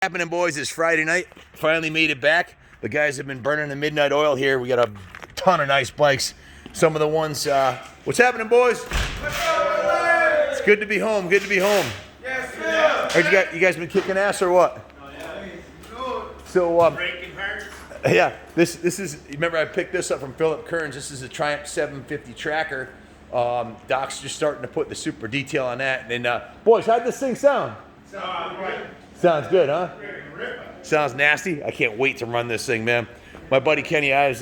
Happening, boys? It's Friday night. Finally made it back. The guys have been burning the midnight oil here. We got a ton of nice bikes. Some of the ones. What's happening, boys? It's good to be home. Good to be home. Yes, sir. You guys been kicking ass or what? So Breaking hearts. yeah, this is. Remember, I picked this up from Philip Kearns. This is a Triumph 750 tracker. Doc's just starting to put the super detail on that. And boys, how'd this thing sound? Sounds good, huh? Sounds nasty. I can't wait to run this thing, man. My buddy Kenny Ives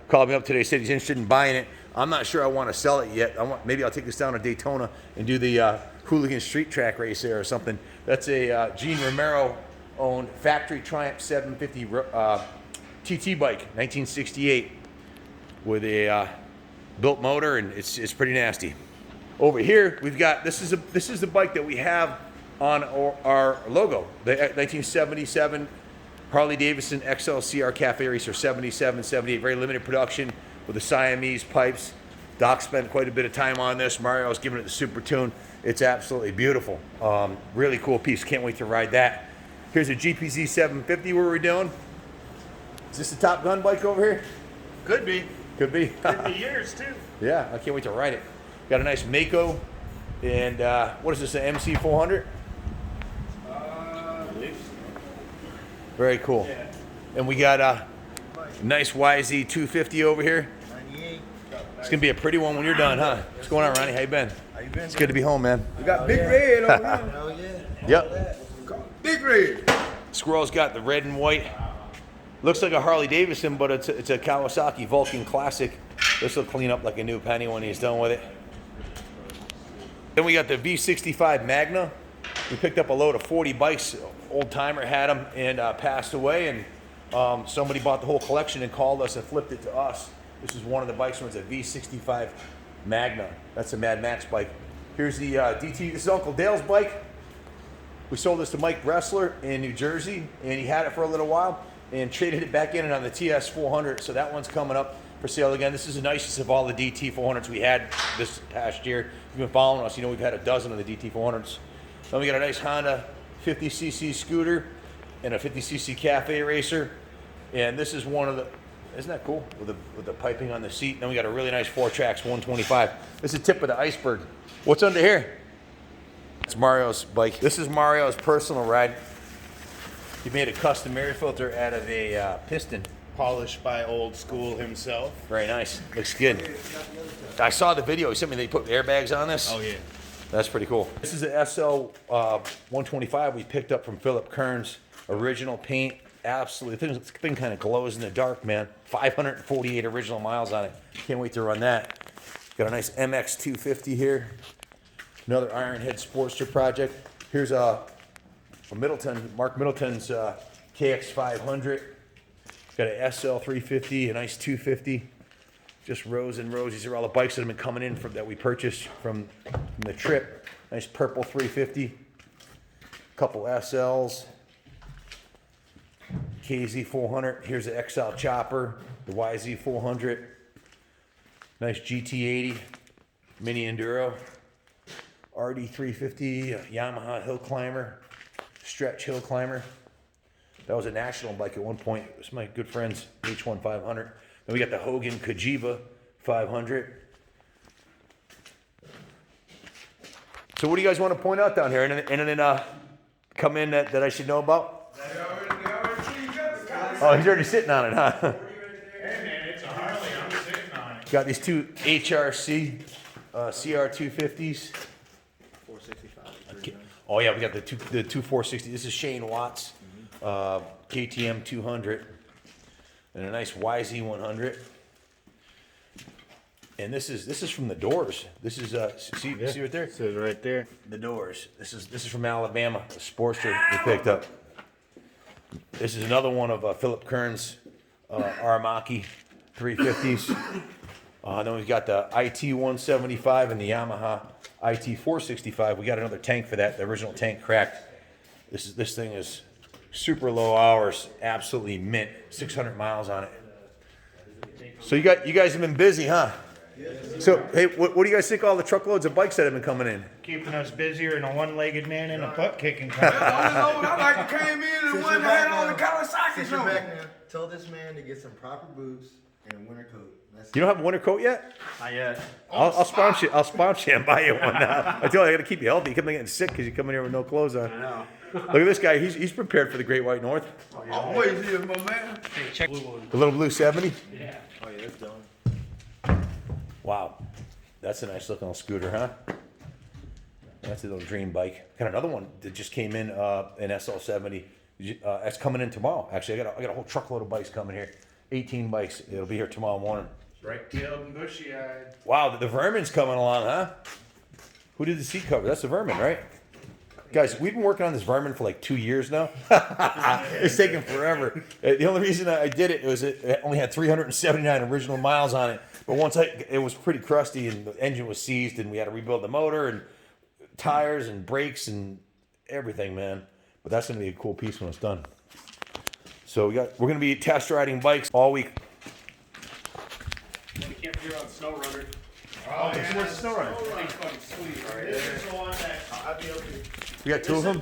called me up today, said he's interested in buying it. I'm not sure I want to sell it yet. Maybe I'll take this down to Daytona and do the Hooligan Street Track race there or something. That's a Gene Romero owned factory Triumph 750 TT bike, 1968, with a built motor, and it's pretty nasty. Over here we've got this is the bike that we have on our logo, the 1977 Harley-Davidson Xlcr Cafe Racer 77, 78, very limited production with the Siamese pipes. Doc spent quite a bit of time on this. Mario's giving it the super tune. It's absolutely beautiful. Really cool piece. Can't wait to ride that. Here's a GPZ 750 where we're doing. Is this the Top Gun bike over here? Could be. Could be. Could be yours too. Yeah, I can't wait to ride it. Got a nice Mako, and what is this, an MC 400? Very cool. Yeah. And we got a nice YZ 250 over here. 98. It's gonna be a pretty one when you're done, huh? What's going on, Ronnie? How you been? How you been? It's good to be home, man. We got Big Red over here. Oh yeah. Yep. Big Red. Squirrel's got the red and white. Looks like a Harley-Davidson, but it's a Kawasaki Vulcan Classic. This will clean up like a new penny when he's done with it. Then we got the V65 Magna. We picked up a load of 40 bikes. Old timer had them and passed away, and somebody bought the whole collection and called us and flipped it to us. This is one of the bikes. It's a V65 Magna. That's a Mad Max bike. Here's the DT. This is Uncle Dale's bike. We sold this to Mike Bressler in New Jersey, and he had it for a little while and traded it back in and on the TS 400. So that one's coming up for sale again. This is the nicest of all the DT 400s we had this past year. If you've been following us, you know we've had a dozen of the DT 400s. Then we got a nice Honda 50cc scooter and a 50cc cafe racer. And this is one of the, isn't that cool? With the piping on the seat. Then we got a really nice 4Trax 125. This is tip of the iceberg. What's under here? It's Mario's bike. This is Mario's personal ride. He made a custom air filter out of a piston. Polished by Old School himself. Very nice. Looks good. I saw the video. He sent me they put airbags on this. Oh yeah. That's pretty cool. This is an SL 125 we picked up from Philip Kearns. Original paint. Absolutely. This thing kind of glows in the dark, man. 548 original miles on it. Can't wait to run that. Got a nice MX 250 here. Another Ironhead Sportster project. Here's a Middleton, Mark Middleton's KX 500. Got an SL 350, a nice 250. Just rows and rows. These are all the bikes that have been coming in that we purchased from the trip. Nice purple 350. Couple SLs. KZ 400. Here's the XL Chopper. The YZ 400. Nice GT80. Mini Enduro. RD 350. Yamaha Hill Climber. Stretch Hill Climber. That was a national bike at one point. It was my good friend's H1 500. Then we got the Hogan Kajiba 500. So what do you guys want to point out down here? Anything come in that I should know about? Oh, he's already sitting on it, huh? Hey man, it's a Harley. I'm sitting on it. Got these two HRC CR250s. 465. Oh yeah, we got the two 460. This is Shane Watts KTM 200 and a nice YZ 100. And this is from the Doors. This is see right there? It says right there. The Doors. This is from Alabama. The Sportster we picked up. This is another one of Philip Kearns Aramaki 350s. Then we've got the IT 175 and the Yamaha IT 465. We got another tank for that. The original tank cracked. This thing is super low hours, absolutely mint. 600 miles on it. So you guys have been busy, huh? So, hey, what do you guys think of all the truckloads of bikes that have been coming in? Keeping us busier than a one-legged man in a butt kicking The company. only load I like came in and one had on the Kawasaki Since you're joint. back now, tell this man to get some proper boots and a winter coat. That's You don't have a winter coat yet? Not yet. I'll sponsor you. I'll sponsor you and buy you one now. I tell you, I got to keep you healthy. You keep getting sick because you come in here with no clothes on. I know. Look at this guy. He's prepared for the Great White North. Always here, my man. Hey, check blue one. The little blue 70. Yeah. Oh yeah, it's done. Wow, that's a nice looking little scooter, huh? That's a little dream bike. Got another one that just came in, an SL70. That's coming in tomorrow. Actually, I got a whole truckload of bikes coming here. 18 bikes. It'll be here tomorrow morning. Bright-tailed and bushy-eyed. Wow, the Vermin's coming along, huh? Who did the seat cover? That's the Vermin, right? Guys, we've been working on this Vermin for like 2 years now. It's taking forever. The only reason I did it was it only had 379 original miles on it. But once it was pretty crusty and the engine was seized and we had to rebuild the motor and tires and brakes and everything, man. But that's gonna be a cool piece when it's done. So we're gonna be test riding bikes all week. We can't figure out Snow Runner. Oh, yeah. Where's the snow runner? Pretty fucking sweet, right? This is the one that... I'll be okay. We got two of them.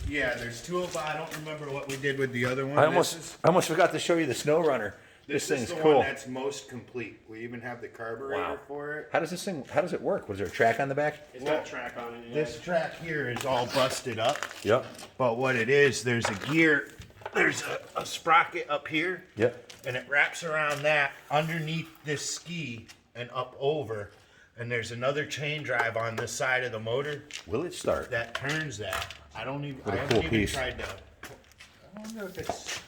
Yeah, there's two of them. I don't remember what we did with the other one. I almost forgot to show you the Snow Runner. This thing's is the cool. one that's most complete. We even have the carburetor Wow. for it. How does it work? Was there a track on the back? It's got a track on it. Yeah. This track here is all busted up. Yep. But what it is, there's a gear, there's a sprocket up here. Yep. And it wraps around that underneath this ski and up over. And there's another chain drive on this side of the motor Will it start? that turns that. I What a haven't cool even piece. tried to. I wonder if is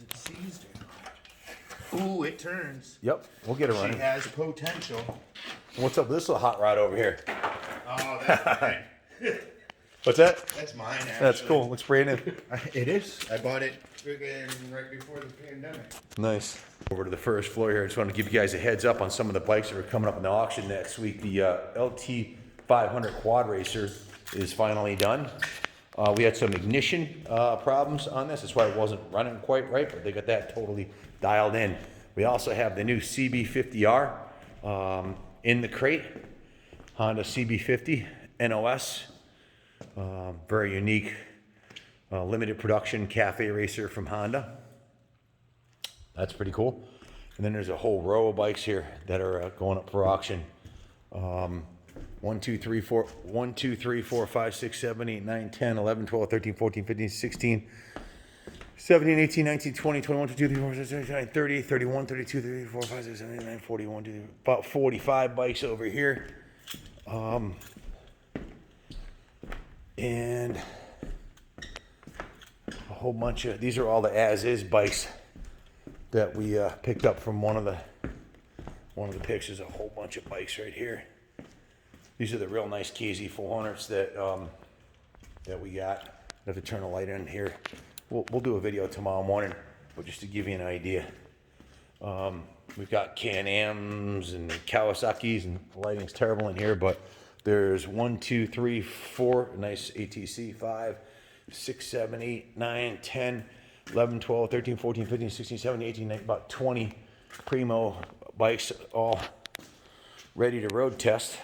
it seized or not. Ooh, it turns. Yep. We'll get it She running. has potential. What's up with this little hot rod over here? Oh, that's mine. What's that? That's mine, actually. That's cool. Looks brand new. It is. I bought it friggin' right before the pandemic. Nice. Over to the first floor here. I just want to give you guys a heads up on some of the bikes that are coming up in the auction next week. The LT 500 Quad Racer is finally done. We had some ignition problems on this. That's why it wasn't running quite right, but they got that totally dialed in. We also have the new CB50R in the crate. Honda CB50 NOS. Very unique, limited production cafe racer from Honda. That's pretty cool. And then there's a whole row of bikes here that are going up for auction. 1, 2, 3, 4, 5, 6, 7, 8, 9, 10, 11, 12, 13, 14, 15, 16, 17, 18, 19, 20, 21, 22, 23, 24, 25, 26, 30, 31, 32, 34, 35, 36, 37, 39, 40, 1, 2, 3, about 45 bikes over here. And a whole bunch of, these are all the as-is bikes that we picked up from one of the picks. There's a whole bunch of bikes right here. These are the real nice KZ 400s that we got. I have to turn the light in here. We'll do a video tomorrow morning, but just to give you an idea. We've got Can-Ams and Kawasaki's, and the lighting's terrible in here, but there's 1, 2, 3, 4, nice ATC, 5, 6, 7, 8, 9, 10, 11, 12, 13, 14, 15, 16, 17, 18, 19, about 20 primo bikes all ready to road test.